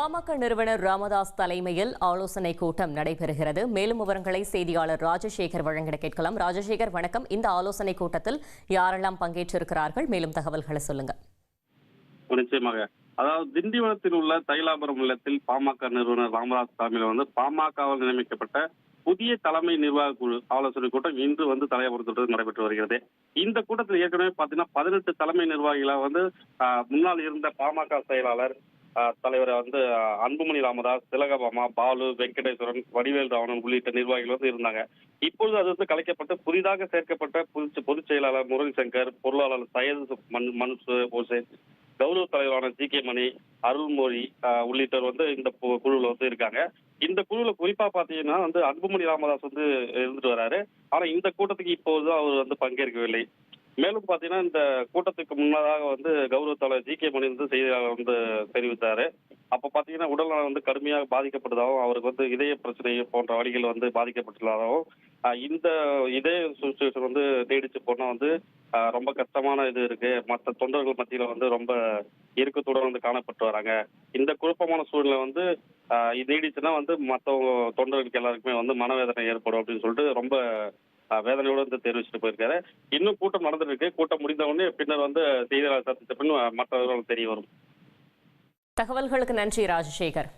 பாமக நிறுவனர் ராமதாஸ் தலைமையில் ஆலோசனை கூட்டம் நடைபெறுகிறது. மேலும் விவரங்களை செய்தியாளர் ராஜசேகர் வழங்கிட கேட்கலாம். ராஜசேகர், வணக்கம். இந்த ஆலோசனை கூட்டத்தில் யாரெல்லாம் பங்கேற்றிருக்கிறார்கள்? மேலும் தகவல்களை சொல்லுங்க. நிச்சயமாக. அதாவது திண்டிவனத்தில் உள்ள தைலாபுரம் இல்லத்தில் பாமக நிறுவனர் ராமதாஸ் தலைமையில் பாமகவால் நியமிக்கப்பட்ட புதிய தலைமை நிர்வாக குழு ஆலோசனை கூட்டம் இன்று தலையாபுரத்தில் நடைபெற்று வருகிறது. இந்த கூட்டத்தில் ஏற்கனவே பாத்தீங்கன்னா 18 தலைமை நிர்வாகிகள முன்னால் இருந்த பாமக செயலாளர் தலைவர் அன்புமணி ராமதாஸ், திலகபாமா, பாலு, வெங்கடேஸ்வரன், வடிவேல் ராவணன் உள்ளிட்ட நிர்வாகிகள் இருந்தாங்க. இப்பொழுது அது கலைக்கப்பட்டு புதிதாக சேர்க்கப்பட்ட பொதுச் செயலாளர் முரளி சங்கர், பொருளாளர் சையது மன்சு ஹுசேன், கௌரவ தலைவரான ஜி.கே. மணி, அருள்மொழி உள்ளிட்டவர் இந்த குழுவில் இருக்காங்க. இந்த குழுவில் குறிப்பா பாத்தீங்கன்னா அன்புமணி ராமதாஸ் இருந்துட்டு வராரு. ஆனா இந்த கூட்டத்துக்கு இப்போது அவர் பங்கேற்கவில்லை. மேலும் பாத்தீங்கன்னா இந்த கூட்டத்துக்கு முன்னதாக கௌரவ தலைவர் ஜி.கே. மணி செய்தியாளர் தெரிவித்தாரு. அப்ப பாத்தீங்கன்னா உடல்நலம் கடுமையாக பாதிக்கப்பட்டதாகவும், அவருக்கு இதய பிரச்சனை போன்ற வழிகள் பாதிக்கப்பட்டுள்ளதாகவும், இந்த இதய சுச்சுவேஷன் நீடிச்சு போனா ரொம்ப கஷ்டமான இது இருக்கு. மற்ற தொண்டர்கள் மத்தியில ரொம்ப இறுக்கத்துடன் காணப்பட்டு வராங்க. இந்த குழப்பமான சூழ்நிலை இது நீடிச்சுன்னா மற்றவங்க தொண்டர்களுக்கு எல்லாருக்குமே மனவேதனை ஏற்படும் அப்படின்னு சொல்லிட்டு ரொம்ப வேதனையோடு தெரிவிச்சுட்டு போயிருக்காரு. இன்னும் கூட்டம் நடந்துட்டு இருக்கு. கூட்டம் முடிந்த உடனே பின்னர் செய்தியாளர் சந்தித்த பின் மற்றவர்கள் தெரிய வரும். தகவல்களுக்கு நன்றி ராஜசேகர்.